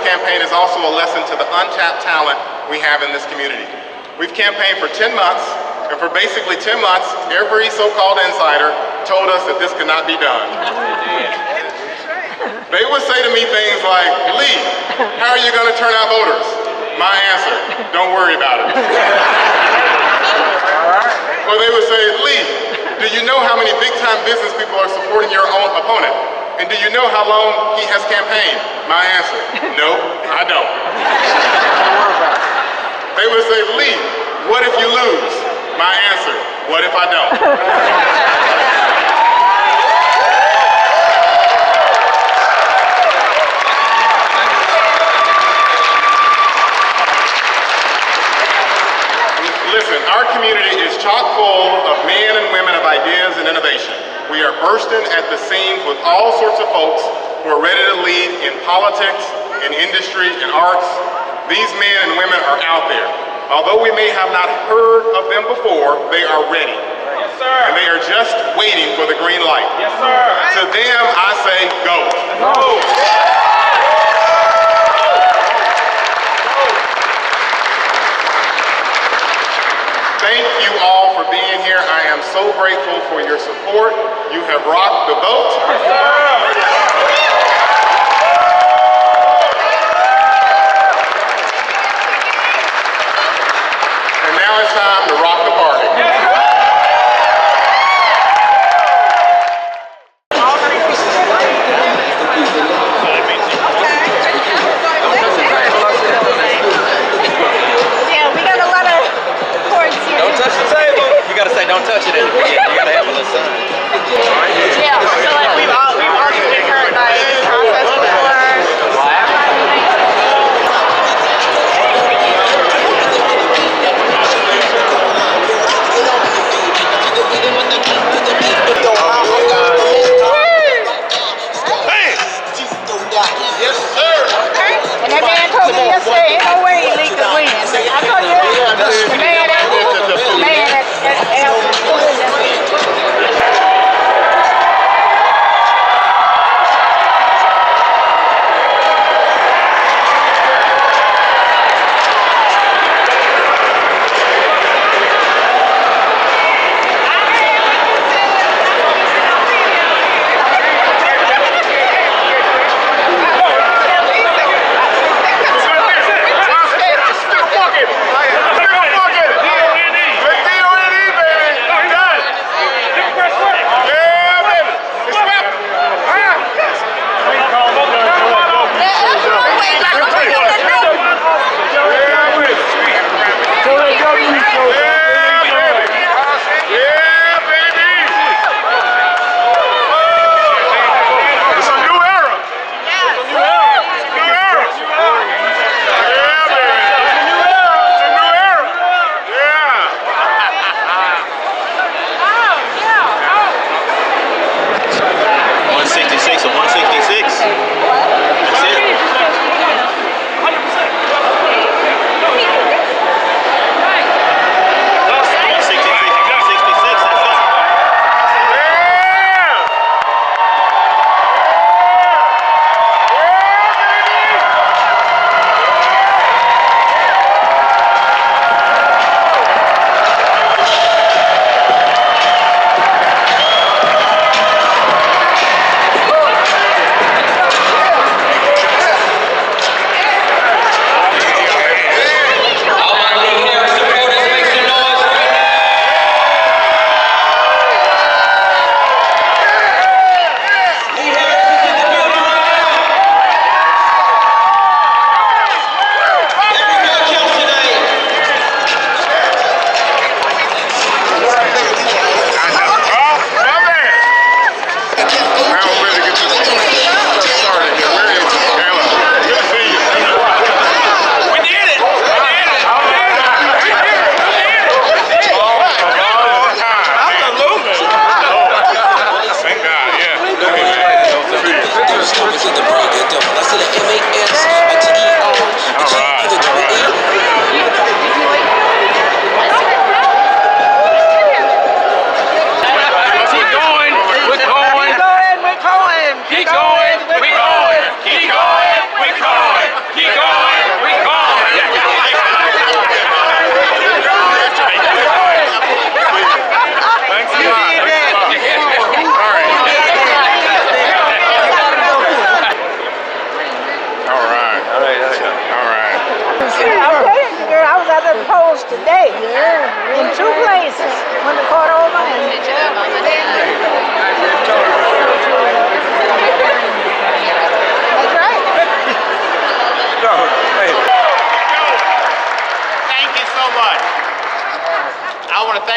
campaign is also a lesson to the untapped talent we have in this community. We've campaigned for 10 months, and for basically 10 months, every so-called insider told us that this could not be done. They would say to me things like, Lee, how are you going to turn out voters? My answer, don't worry about it. Or they would say, Lee, do you know how many big-time business people are supporting your own opponent? And do you know how long he has campaigned? My answer, no, I don't. They would say, Lee, what if you lose? My answer, what if I don't? Listen, our community is chock full of men and women of ideas and innovation. We are bursting at the seams with all sorts of folks who are ready to lead in politics, in industry, in arts. These men and women are out there. Although we may have not heard of them before, they are ready. Yes, sir. And they are just waiting for the green light. Yes, sir. To them, I say, go. Go. Thank you all for being here. I am so grateful for your support. You have rocked the boat. Yes, sir. And now it's time to rock the party. Yeah, we got a lot of cords here. Don't touch the table. You gotta say, don't touch it. You gotta have a little sign. Yeah, I feel like we've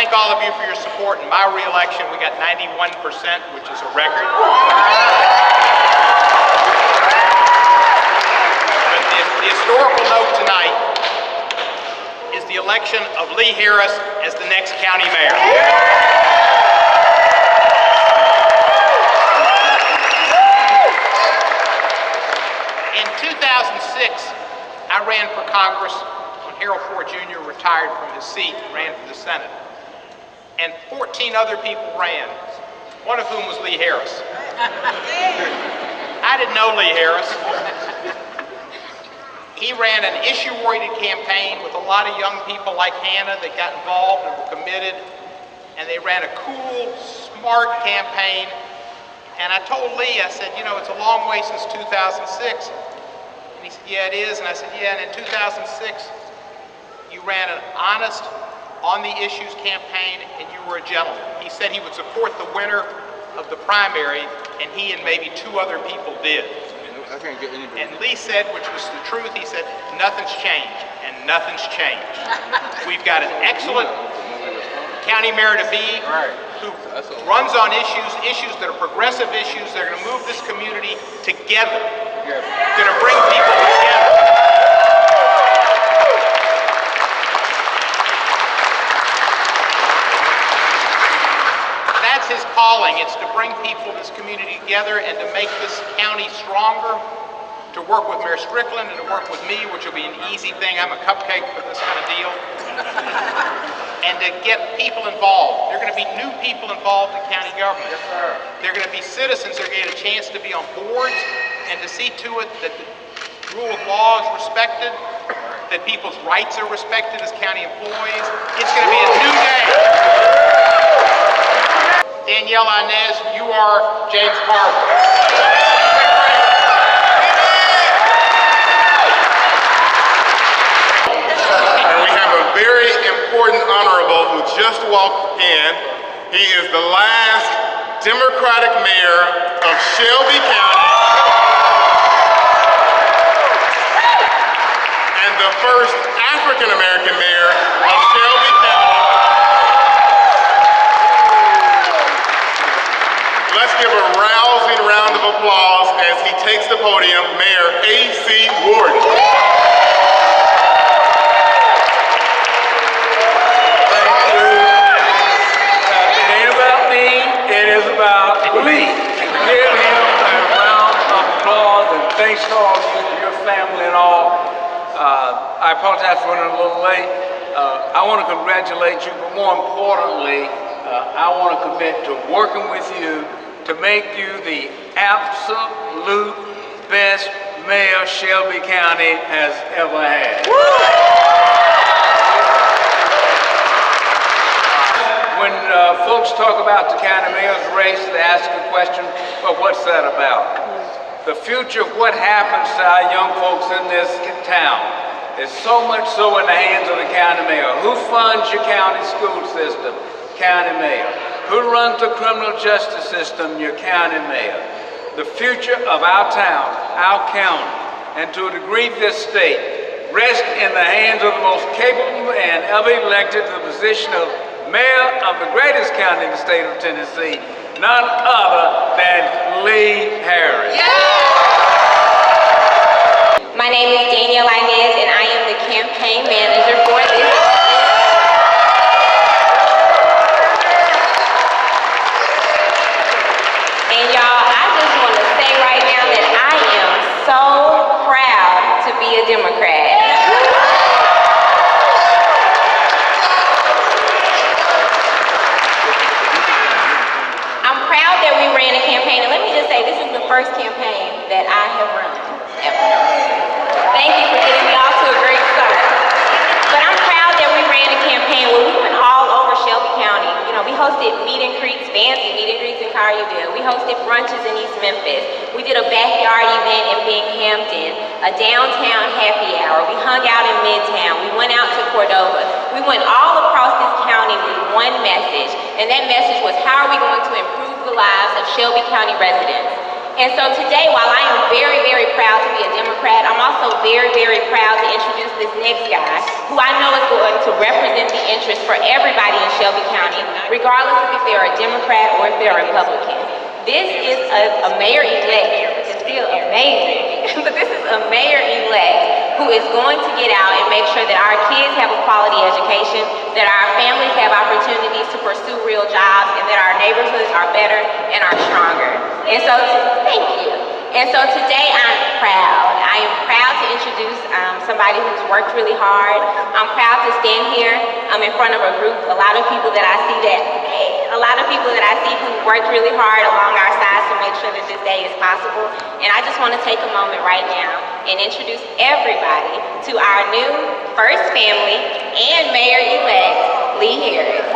thank all of you for your support in my re-election. We got 91%, which is a record. But the historical note tonight is the election of Lee Harris as the next county mayor. In 2006, I ran for Congress when Harold Ford Jr. retired from his seat and ran for the Senate. And 14 other people ran, one of whom was Lee Harris. I didn't know Lee Harris. He ran an issue-oriented campaign with a lot of young people like Hannah that got involved and were committed, and they ran a cool, smart campaign. And I told Lee, I said, you know, it's a long way since 2006. And he said, yeah, it is. And I said, yeah, and in 2006, you ran an honest, on-the-issues campaign, and you were a gentleman. He said he would support the winner of the primary, and he and maybe two other people did. I can't get anybody. And Lee said, which was the truth, he said, nothing's changed, and nothing's changed. We've got an excellent county mayor to be, who runs on issues that are progressive issues that are going to move this community together, going to bring people together. That's his calling. It's to bring people in this community together and to make this county stronger, to work with Mayor Strickland and to work with me, which will be an easy thing. I'm a cupcake for this kind of deal. And to get people involved. There are going to be new people involved in county government. Yes, sir. There are going to be citizens that are going to get a chance to be on boards and to see to it that the rule of law is respected, that people's rights are respected as county employees. It's going to be a new day. Danielle Inez, you are James Carver. Very important honorable who just walked in. He is the last Democratic mayor of Shelby County and the first African American mayor of Shelby County. Let's give a rousing round of applause as he takes the podium, Mayor A.C. Warden. Lee, give him a round of applause and thanks to all of you, your family and all. I apologize for running a little late. I want to congratulate you, but more importantly, I want to commit to working with you to make you the absolute best mayor Shelby County has ever had. When folks talk about the county mayor's race, they ask a question, well, what's that about? The future of what happens to our young folks in this town is so much so in the hands of the county mayor. Who funds your county school system? County mayor. Who runs the criminal justice system? Your county mayor. The future of our town, our county, and to a degree this state, rests in the hands of the most capable and ever elected to the position of mayor of the greatest county in the state of Tennessee, none other than Lee Harris. Yeah. My name is Danielle Inez, and I am the campaign manager for this. And y'all, I just want to say right now that I am so proud to be a Democrat. This is the first campaign that I have run ever. Thank you for getting me off to a great start. But I'm proud that we ran a campaign where we went all over Shelby County. You know, we hosted meet and greets, fancy meet and greets in Collierville. We hosted brunches in East Memphis. We did a backyard event in Binghamton, a downtown happy hour. We hung out in Midtown. We went out to Cordova. We went all across this county with one message, and that message was, how are we going to improve the lives of Shelby County residents? And so today, while I am very, very proud to be a Democrat, I'm also very, very proud to introduce this next guy, who I know is going to represent the interest for everybody in Shelby County, regardless of if they're a Democrat or if they're a Republican. This is a mayor-elect, which is still amazing, but this is a mayor-elect who is going to get out and make sure that our kids have a quality education, that our families have opportunities to pursue real jobs, and that our neighborhoods are better and are stronger. And so, thank you. And so today I'm proud. I am proud to introduce somebody who's worked really hard. I'm proud to stand here in front of a group, a lot of people that I see who worked really hard along our sides to make sure that this day is possible. And I just want to take a moment right now and introduce everybody to our new first family and mayor-elect, Lee Harris.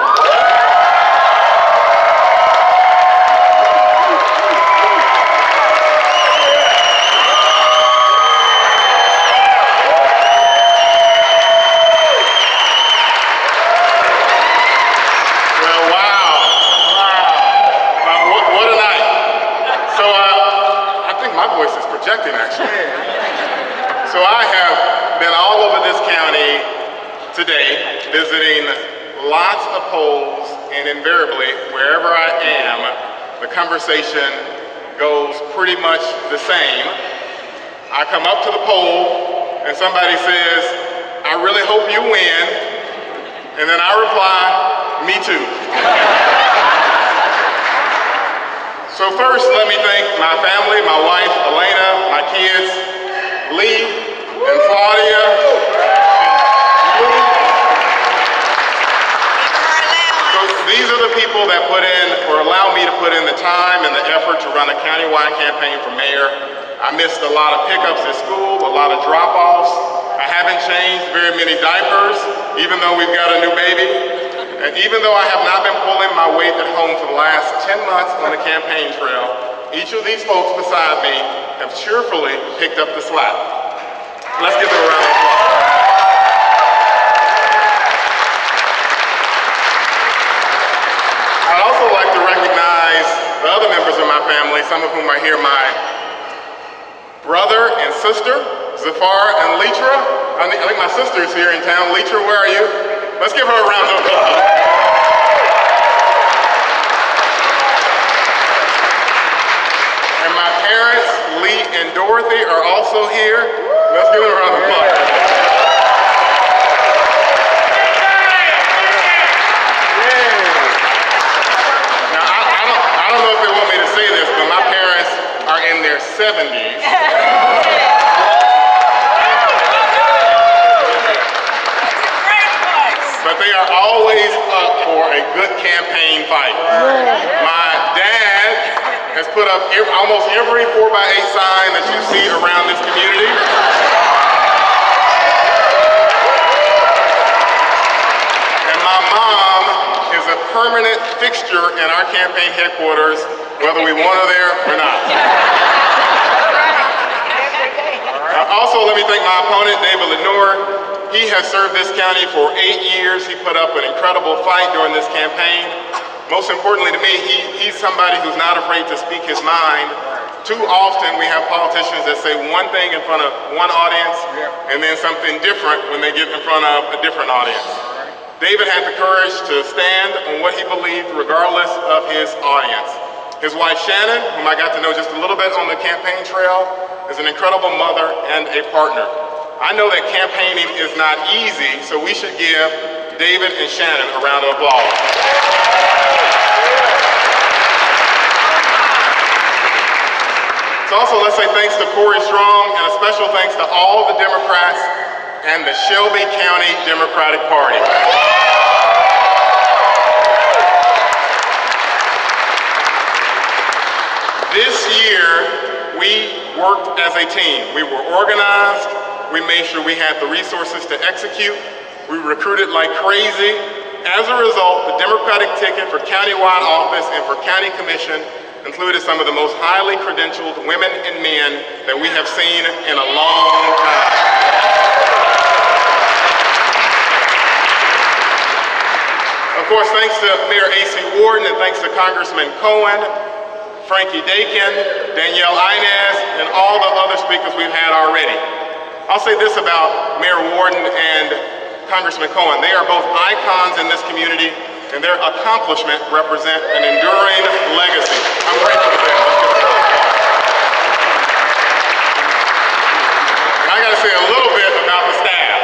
Actually. So I have been all over this county today visiting lots of polls, and invariably wherever I am, the conversation goes pretty much the same. I come up to the poll and somebody says, "I really hope you win," and then I reply, "Me too." So first, let me thank my family, my wife, Elena, my kids, Lee and Claudia. So these are the people that put in, or allow me to put in the time and the effort to run a countywide campaign for mayor. I missed a lot of pickups at school, a lot of drop-offs. I haven't changed very many diapers, even though we've got a new baby. And even though I have not been pulling my weight at home for the last 10 months on the campaign trail, each of these folks beside me have cheerfully picked up the slack. Let's give them a round of applause. I'd also like to recognize the other members of my family, some of whom are here, my brother and sister, Zafar and Leitra. I think my sister is here in town. Leitra, where are you? Let's give her a round of applause. And my parents, Lee and Dorothy, are also here. Let's give them a round of applause. Now, I don't know if they want me to say this, but my parents are in their 70s. But they are always up for a good campaign fight. My dad has put up almost every 4x8 sign that you see around this community. And my mom is a permanent fixture in our campaign headquarters, whether we want her there or not. Also, let me thank my opponent, David Lenore. He has served this county for 8 years. He put up an incredible fight during this campaign. Most importantly to me, he's somebody who's not afraid to speak his mind. Too often we have politicians that say one thing in front of one audience and then something different when they get in front of a different audience. David had the courage to stand on what he believed regardless of his audience. His wife Shannon, whom I got to know just a little bit on the campaign trail, is an incredible mother and a partner. I know that campaigning is not easy, so we should give David and Shannon a round of applause. So also let's say thanks to Corey Strong, and a special thanks to all the Democrats and the Shelby County Democratic Party. This year, we worked as a team. We were organized. We made sure we had the resources to execute. We recruited like crazy. As a result, the Democratic ticket for countywide office and for county commission included some of the most highly credentialed women and men that we have seen in a long time. Of course, thanks to Mayor A.C. Warden and thanks to Congressman Cohen, Frankie Dakin, Danielle Inez, and all the other speakers we've had already. I'll say this about Mayor Warden and Congressman Cohen. They are both icons in this community, and their accomplishment represent an enduring legacy. I'm grateful for them. I gotta say a little bit about the staff.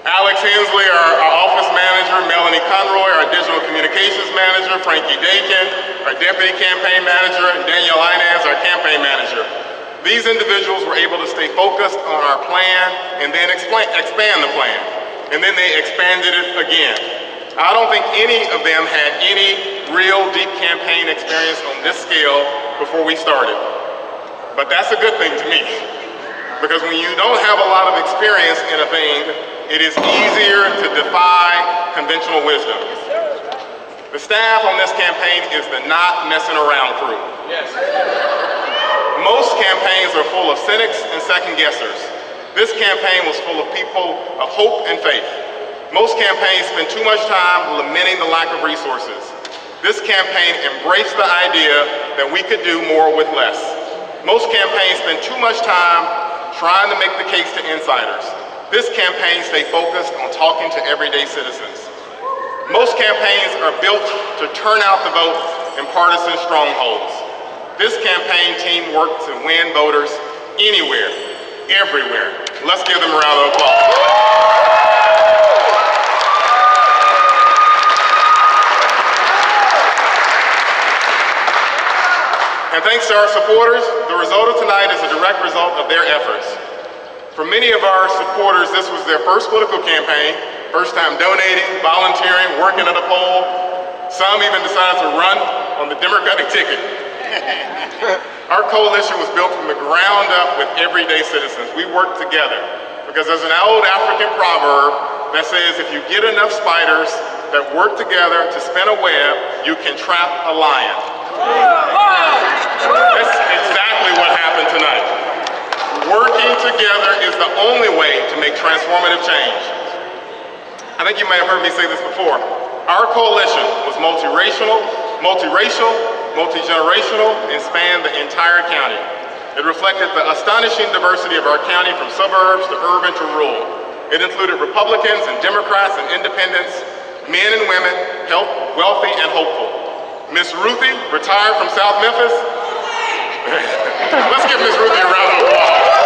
Alex Hensley, our office manager, Melanie Conroy, our digital communications manager, Frankie Dakin, our deputy campaign manager, and Danielle Inez, our campaign manager. These individuals were able to stay focused on our plan and then expand the plan. And then they expanded it again. I don't think any of them had any real deep campaign experience on this scale before we started. But that's a good thing to me. Because when you don't have a lot of experience in a thing, it is easier to defy conventional wisdom. The staff on this campaign is the not messing around crew. Yes. Most campaigns are full of cynics and second guessers. This campaign was full of people of hope and faith. Most campaigns spend too much time lamenting the lack of resources. This campaign embraced the idea that we could do more with less. Most campaigns spend too much time trying to make the case to insiders. This campaign stayed focused on talking to everyday citizens. Most campaigns are built to turn out the vote in partisan strongholds. This campaign team worked to win voters anywhere, everywhere. Let's give them a round of applause. And thanks to our supporters, the result of tonight is a direct result of their efforts. For many of our supporters, this was their first political campaign, first time donating, volunteering, working at a poll. Some even decided to run on the Democratic ticket. Our coalition was built from the ground up with everyday citizens. We worked together because there's an old African proverb that says if you get enough spiders that work together to spin a web, you can trap a lion. That's exactly what happened tonight. Working together is the only way to make transformative change. I think you may have heard me say this before. Our coalition was multiracial, multi-generational, and spanned the entire county. It reflected the astonishing diversity of our county from suburbs to urban to rural. It included Republicans and Democrats and independents, men and women, wealthy and hopeful. Miss Ruthie, retired from South Memphis. Let's give Miss Ruthie a round of applause.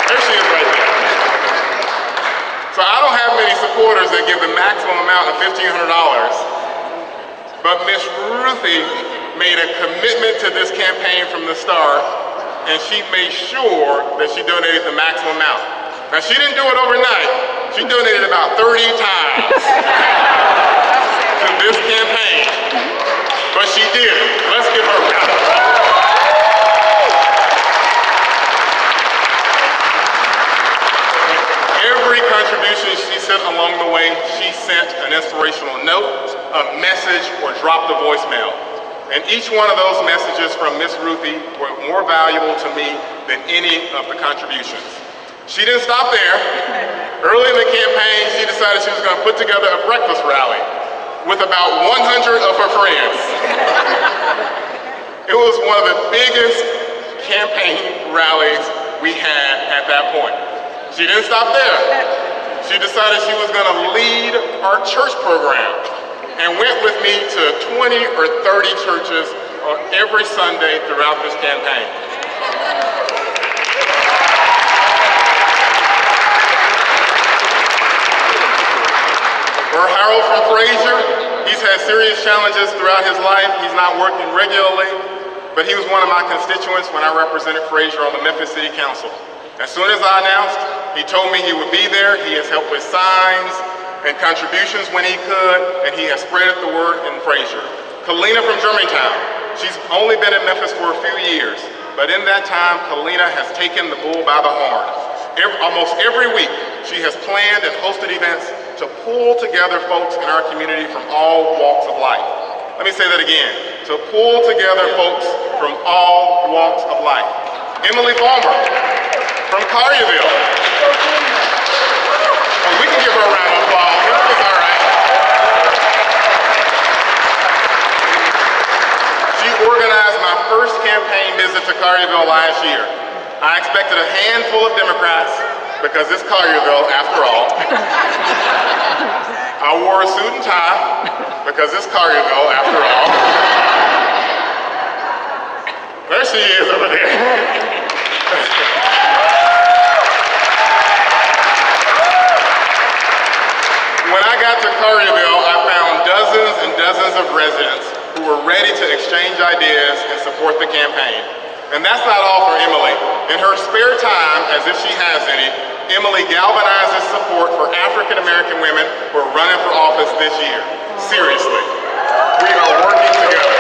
There she is right there. So I don't have many supporters that give the maximum amount of $1,500, but Miss Ruthie made a commitment to this campaign from the start, and she made sure that she donated the maximum amount. Now she didn't do it overnight. She donated about 30 times to this campaign, but she did it. Let's give her a round of applause. Every contribution she sent along the way, she sent an inspirational note, a message, or dropped a voicemail. And each one of those messages from Miss Ruthie were more valuable to me than any of the contributions. She didn't stop there. Early in the campaign, she decided she was going to put together a breakfast rally with about 100 of her friends. It was one of the biggest campaign rallies we had at that point. She didn't stop there. She decided she was going to lead our church program and went with me to 20 or 30 churches on every Sunday throughout this campaign. Harold from Frazier, he's had serious challenges throughout his life. He's not working regularly, but he was one of my constituents when I represented Frazier on the Memphis City Council. As soon as I announced, he told me he would be there. He has helped with signs and contributions when he could, and he has spread the word in Frazier. Kalina from Germantown, she's only been in Memphis for a few years, but in that time, Kalina has taken the bull by the horn. Almost every week, she has planned and hosted events to pull together folks in our community from all walks of life. Let me say that again, to pull together folks from all walks of life. Emily Farmer from Collierville. Oh, we can give her a round of applause. Emily's all right. visit to Collierville last year. I expected a handful of Democrats because it's Collierville after all. I wore a suit and tie because it's Collierville after all. There she is over there. When I got to Collierville, I found dozens and dozens of residents who were ready to exchange ideas and support the campaign. And that's not all for Emily. In her spare time, as if she has any, Emily galvanizes support for African American women who are running for office this year. Seriously, we are working together.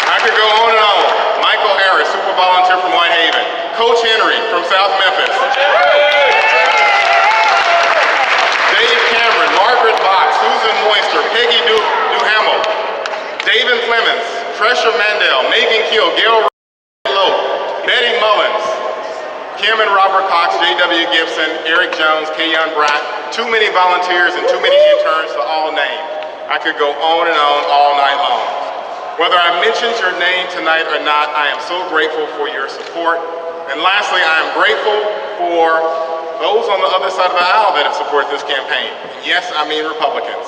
I could go on and on. Michael Harris, super volunteer from Whitehaven. Coach Henry from South Memphis. Dave Cameron, Margaret Bach, Susan Moister, Peggy Duhamel, David Clemens, Tresha Mandel, Megan Keel, Gail Lowe, Betty Mullins, Kim and Robert Cox, J.W. Gibson, Eric Jones, Kayon Brack. Too many volunteers and too many interns to all name. I could go on and on all night long. Whether I mentioned your name tonight or not, I am so grateful for your support. And lastly, I am grateful for those on the other side of the aisle that have supported this campaign. And yes, I mean Republicans.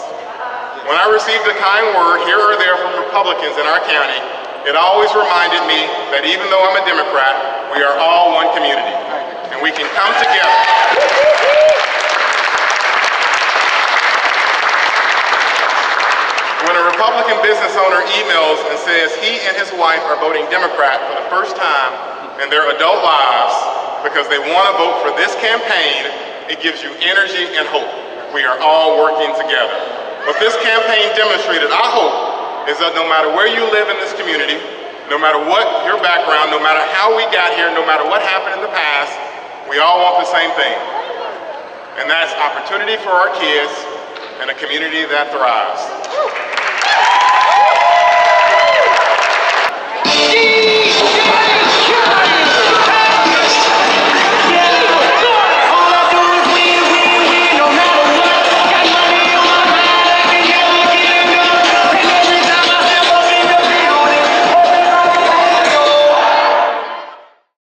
When I received a kind word here or there from Republicans in our county, it always reminded me that even though I'm a Democrat, we are all one community, and we can come together. When a Republican business owner emails and says he and his wife are voting Democrat for the first time in their adult lives because they want to vote for this campaign, it gives you energy and hope. We are all working together. What this campaign demonstrated, I hope, is that no matter where you live in this community, no matter what your background, no matter how we got here, no matter what happened in the past, we all want the same thing. And that's opportunity for our kids and a community that thrives.